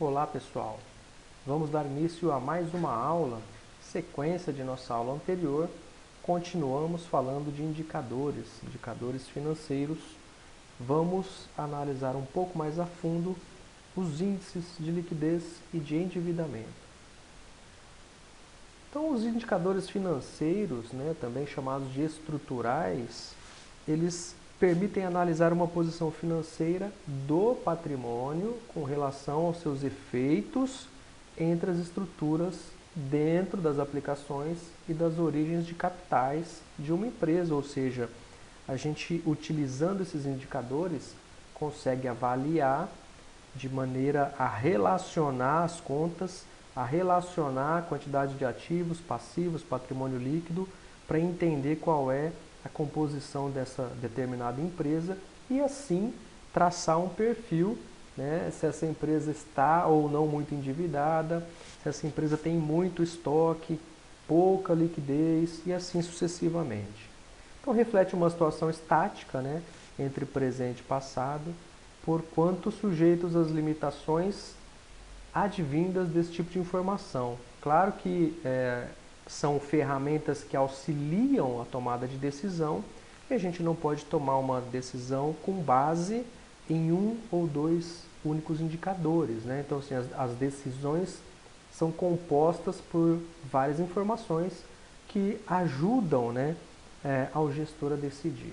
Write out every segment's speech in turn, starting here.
Olá pessoal, vamos dar início a mais uma aula, sequência de nossa aula anterior. Continuamos falando de indicadores financeiros. Vamos analisar um pouco mais a fundo os índices de liquidez e de endividamento. Então, os indicadores financeiros, também chamados de estruturais, eles permitem analisar uma posição financeira do patrimônio com relação aos seus efeitos entre as estruturas dentro das aplicações e das origens de capitais de uma empresa, ou seja, a gente utilizando esses indicadores consegue avaliar de maneira a relacionar as contas, a relacionar a quantidade de ativos, passivos, patrimônio líquido, para entender qual é a composição dessa determinada empresa e assim traçar um perfil, se essa empresa está ou não muito endividada, se essa empresa tem muito estoque, pouca liquidez e assim sucessivamente. Então reflete uma situação estática, entre presente e passado, porquanto sujeitos às limitações advindas desse tipo de informação. Claro que são ferramentas que auxiliam a tomada de decisão e a gente não pode tomar uma decisão com base em um ou dois únicos indicadores. Então, assim, as decisões são compostas por várias informações que ajudam ao gestor a decidir.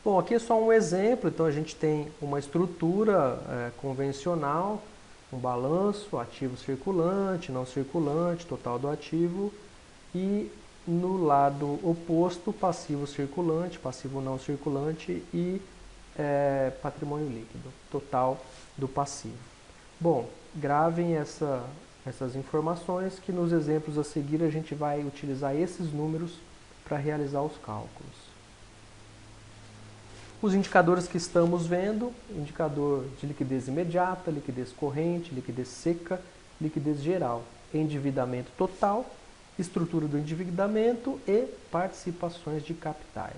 Bom, aqui é só um exemplo. Então a gente tem uma estrutura convencional, um balanço, ativo circulante, não circulante, total do ativo, e no lado oposto, passivo circulante, passivo não circulante e patrimônio líquido, total do passivo. Bom, gravem essas informações que nos exemplos a seguir a gente vai utilizar esses números para realizar os cálculos. Os indicadores que estamos vendo: indicador de liquidez imediata, liquidez corrente, liquidez seca, liquidez geral, endividamento total, estrutura do endividamento e participações de capitais.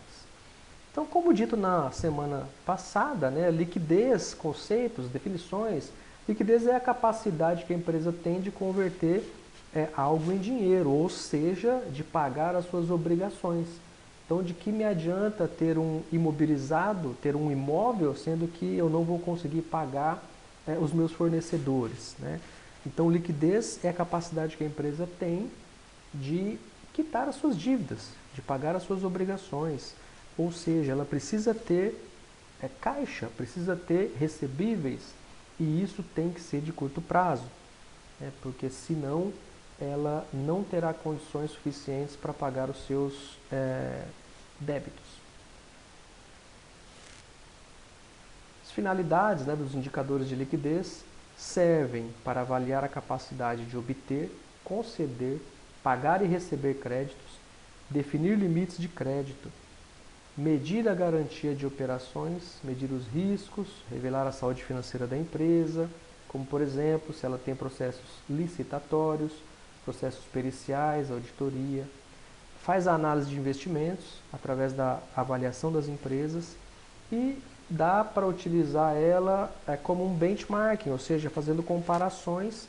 Então, como dito na semana passada, liquidez, conceitos, definições, liquidez é a capacidade que a empresa tem de converter algo em dinheiro, ou seja, de pagar as suas obrigações. Então, de que me adianta ter um imobilizado, ter um imóvel, sendo que eu não vou conseguir pagar os meus fornecedores, Então, liquidez é a capacidade que a empresa tem de quitar as suas dívidas, de pagar as suas obrigações. Ou seja, ela precisa ter caixa, precisa ter recebíveis, e isso tem que ser de curto prazo, porque senão ela não terá condições suficientes para pagar os seus débitos. As finalidades dos indicadores de liquidez servem para avaliar a capacidade de obter, conceder, pagar e receber créditos, definir limites de crédito, medir a garantia de operações, medir os riscos, revelar a saúde financeira da empresa, como por exemplo, se ela tem processos licitatórios, processos periciais, auditoria. Faz a análise de investimentos através da avaliação das empresas e dá para utilizar ela como um benchmarking, ou seja, fazendo comparações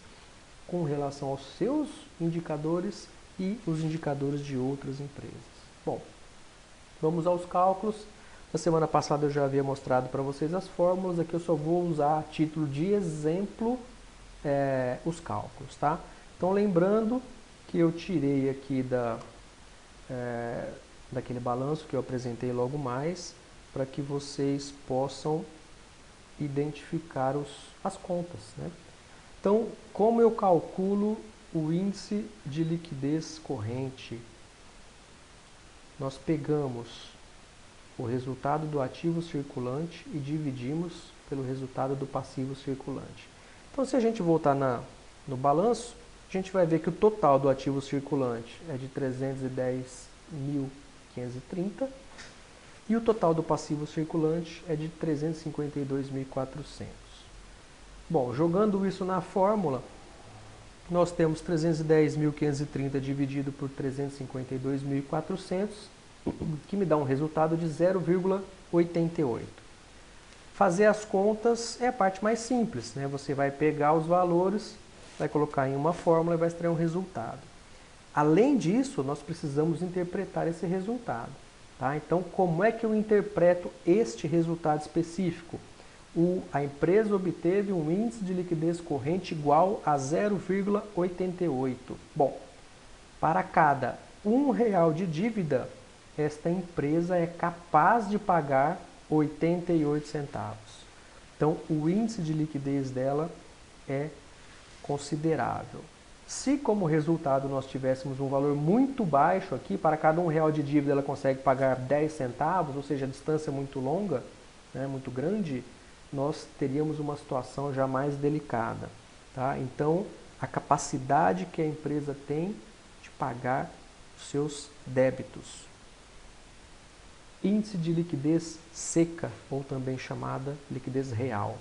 com relação aos seus indicadores e os indicadores de outras empresas. Bom, vamos aos cálculos. Na semana passada eu já havia mostrado para vocês as fórmulas, aqui eu só vou usar a título de exemplo os cálculos, tá? Então lembrando que eu tirei aqui daquele balanço que eu apresentei logo mais, para que vocês possam identificar as contas, Então, como eu calculo o índice de liquidez corrente? Nós pegamos o resultado do ativo circulante e dividimos pelo resultado do passivo circulante. Então, se a gente voltar no balanço, a gente vai ver que o total do ativo circulante é de 310.530 e o total do passivo circulante é de 352.400. Bom, jogando isso na fórmula, nós temos 310.530 dividido por 352.400, que me dá um resultado de 0,88. Fazer as contas é a parte mais simples, né? Você vai pegar os valores, vai colocar em uma fórmula e vai extrair um resultado. Além disso, nós precisamos interpretar esse resultado. Tá? Então, como é que eu interpreto este resultado específico? A empresa obteve um índice de liquidez corrente igual a 0,88. Bom, para cada R$ 1 de dívida, esta empresa é capaz de pagar 88 centavos. Então, o índice de liquidez dela é considerável. Se como resultado nós tivéssemos um valor muito baixo aqui, para cada R$ 1 de dívida ela consegue pagar 10 centavos, ou seja, a distância é muito longa, né, muito grande, nós teríamos uma situação já mais delicada. Tá? Então, a capacidade que a empresa tem de pagar os seus débitos. Índice de liquidez seca, ou também chamada liquidez real.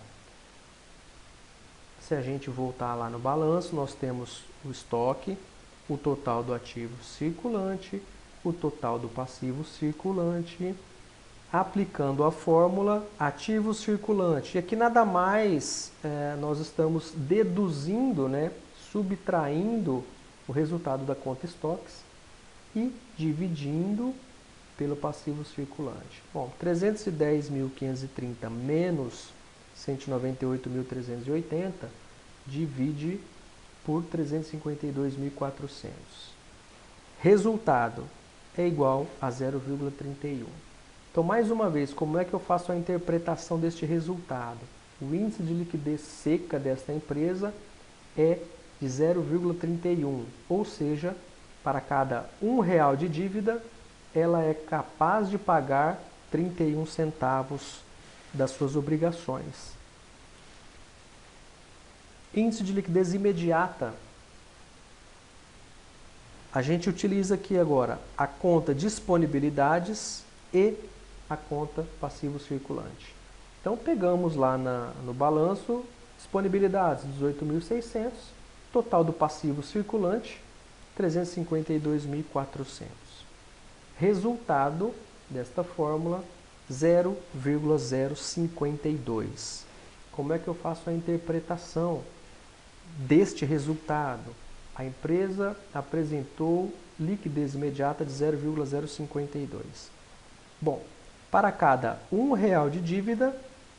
Se a gente voltar lá no balanço, nós temos o estoque, o total do ativo circulante, o total do passivo circulante, aplicando a fórmula ativo circulante. E aqui nada mais nós estamos deduzindo, né, subtraindo o resultado da conta estoques e dividindo pelo passivo circulante. Bom, 310.530 menos 198.380 divide por 352.400. Resultado é igual a 0,31. Então, mais uma vez, como é que eu faço a interpretação deste resultado? O índice de liquidez seca desta empresa é de 0,31, ou seja, para cada R$ 1 de dívida, ela é capaz de pagar 31 centavos das suas obrigações. Índice de liquidez imediata. A gente utiliza aqui agora a conta disponibilidades e a conta passivo circulante. Então, pegamos lá no balanço, disponibilidades 18.600, total do passivo circulante 352.400. Resultado desta fórmula 0,052. Como é que eu faço a interpretação deste resultado? A empresa apresentou liquidez imediata de 0,052. Bom, para cada R$ 1 de dívida,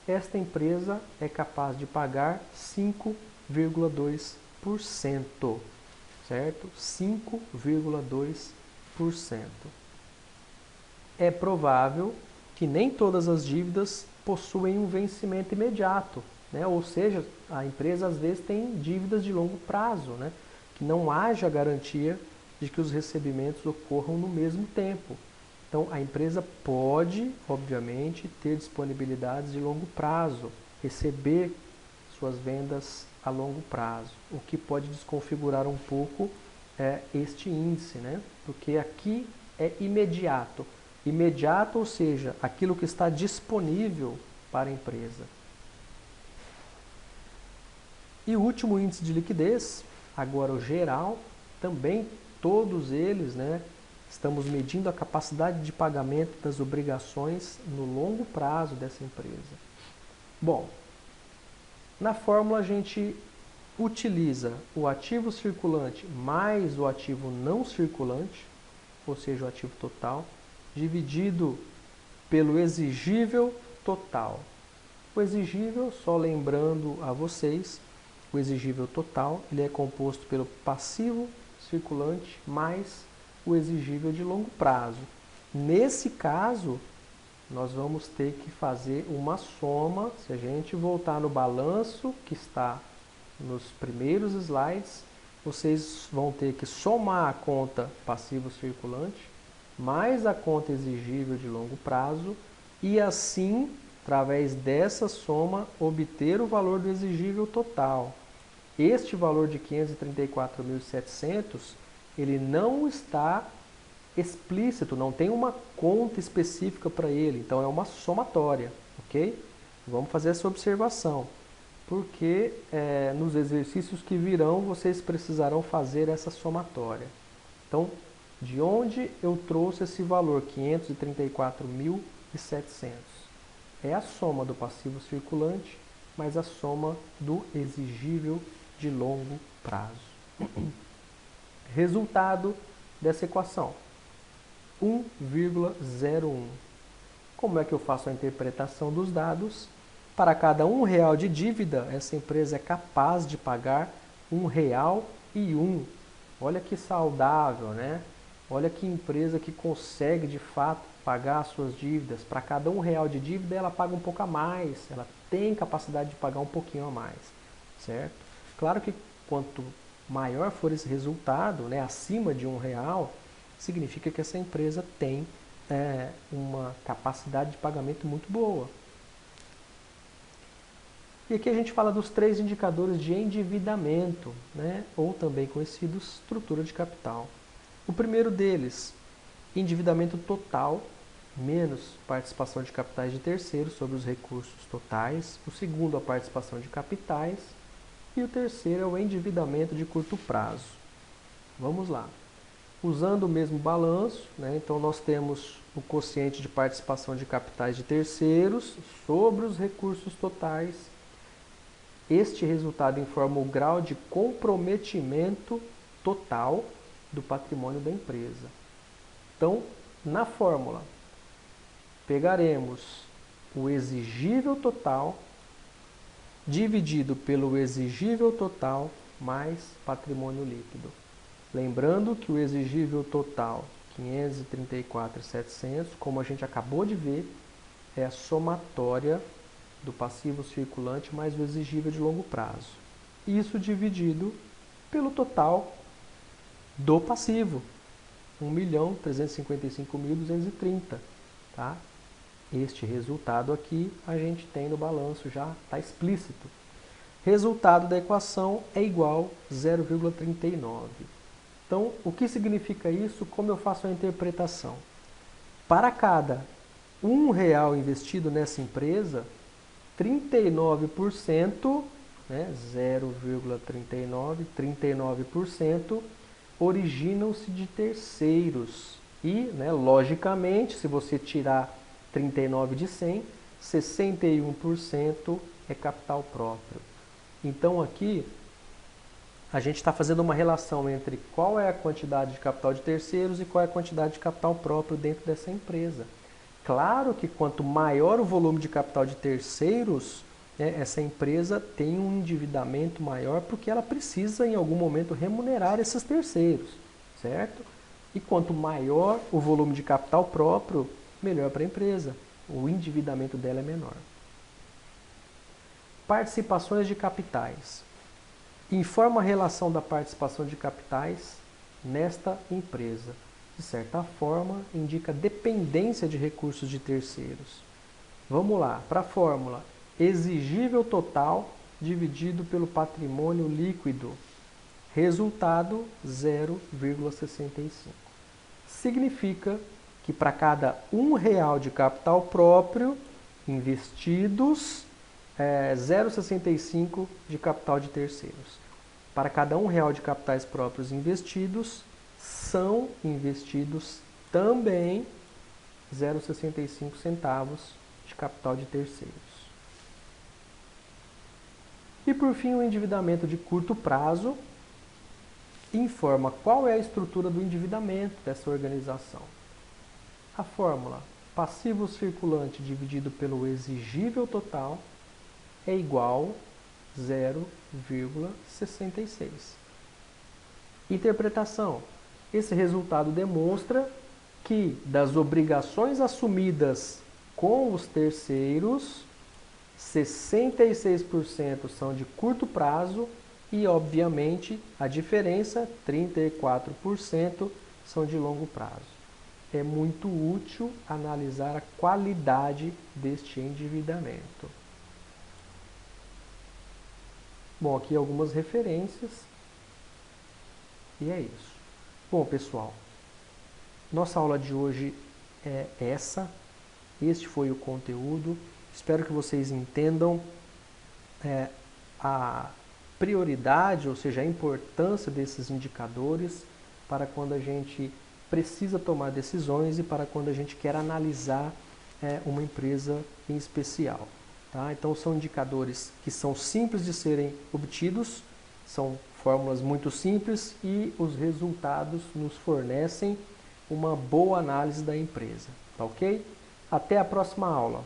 esta empresa é capaz de pagar 5,2%, certo? 5,2%. É provável que nem todas as dívidas possuem um vencimento imediato, né? Ou seja, a empresa às vezes tem dívidas de longo prazo, né? Que não haja garantia de que os recebimentos ocorram no mesmo tempo. Então, a empresa pode, obviamente, ter disponibilidades de longo prazo, receber suas vendas a longo prazo, o que pode desconfigurar um pouco este índice, né? Porque aqui é imediato. Imediato, ou seja, aquilo que está disponível para a empresa. E o último índice de liquidez, agora o geral, também todos eles, né? Estamos medindo a capacidade de pagamento das obrigações no longo prazo dessa empresa. Bom, na fórmula a gente utiliza o ativo circulante mais o ativo não circulante, ou seja, o ativo total, dividido pelo exigível total. O exigível, só lembrando a vocês, o exigível total ele é composto pelo passivo circulante mais o exigível de longo prazo. Nesse caso, nós vamos ter que fazer uma soma. Se a gente voltar no balanço que está nos primeiros slides, vocês vão ter que somar a conta passivo circulante mais a conta exigível de longo prazo e assim, através dessa soma, obter o valor do exigível total. Este valor de 534.700, ele não está explícito, não tem uma conta específica para ele, então é uma somatória, ok? Vamos fazer essa observação, porque nos exercícios que virão vocês precisarão fazer essa somatória. Então, de onde eu trouxe esse valor, 534.700? é a soma do passivo circulante mais a soma do exigível de longo prazo. Resultado dessa equação: 1,01. Como é que eu faço a interpretação dos dados? Para cada R$1 de dívida, essa empresa é capaz de pagar R$1,01. Olha que saudável, né? Olha que empresa que consegue de fato pagar as suas dívidas. Para cada R$1 de dívida, ela paga um pouco a mais. Ela tem capacidade de pagar um pouquinho a mais, certo? Claro que quanto maior for esse resultado, né, acima de R$1, significa que essa empresa tem uma capacidade de pagamento muito boa. E aqui a gente fala dos 3 indicadores de endividamento, né, ou também conhecidos estrutura de capital. O primeiro deles, endividamento total, menos participação de capitais de terceiros sobre os recursos totais. O segundo, a participação de capitais. E o terceiro é o endividamento de curto prazo. Vamos lá. Usando o mesmo balanço, né, então nós temos o quociente de participação de capitais de terceiros sobre os recursos totais. Este resultado informa o grau de comprometimento total do patrimônio da empresa. Então, na fórmula, pegaremos o exigível total dividido pelo exigível total mais patrimônio líquido. Lembrando que o exigível total, 534.700, como a gente acabou de ver, é a somatória do passivo circulante mais o exigível de longo prazo. Isso dividido pelo total do passivo, 1.355.230, tá? Este resultado aqui a gente tem no balanço, já está explícito. Resultado da equação é igual a 0,39. Então, o que significa isso? Como eu faço a interpretação? Para cada R$1 investido nessa empresa, 39%, né, 0,39, 39% originam-se de terceiros. E, né, logicamente, se você tirar 39 de 100, 61% é capital próprio. Então aqui a gente está fazendo uma relação entre qual é a quantidade de capital de terceiros e qual é a quantidade de capital próprio dentro dessa empresa. Claro que quanto maior o volume de capital de terceiros, né, essa empresa tem um endividamento maior porque ela precisa em algum momento remunerar esses terceiros, certo? E quanto maior o volume de capital próprio, melhor para a empresa. O endividamento dela é menor. Participações de capitais. Informa a relação da participação de capitais nesta empresa. De certa forma, indica dependência de recursos de terceiros. Vamos lá, para a fórmula. Exigível total dividido pelo patrimônio líquido. Resultado 0,65. Significa que para cada R$1 de capital próprio investidos, 0,65 de capital de terceiros. Para cada R$1 de capitais próprios investidos, são investidos também 0,65 centavos de capital de terceiros. E por fim, o endividamento de curto prazo informa qual é a estrutura do endividamento dessa organização. A fórmula passivo circulante dividido pelo exigível total é igual a 0,66. Interpretação. Esse resultado demonstra que das obrigações assumidas com os terceiros, 66% são de curto prazo e, obviamente, a diferença, 34%, são de longo prazo. É muito útil analisar a qualidade deste endividamento. Bom, aqui algumas referências. E é isso. Bom, pessoal, nossa aula de hoje é essa. Este foi o conteúdo. Espero que vocês entendam a prioridade, ou seja, a importância desses indicadores para quando a gente precisa tomar decisões e para quando a gente quer analisar é uma empresa em especial. Tá? Então são indicadores que são simples de serem obtidos, são fórmulas muito simples e os resultados nos fornecem uma boa análise da empresa. Tá ok? Até a próxima aula.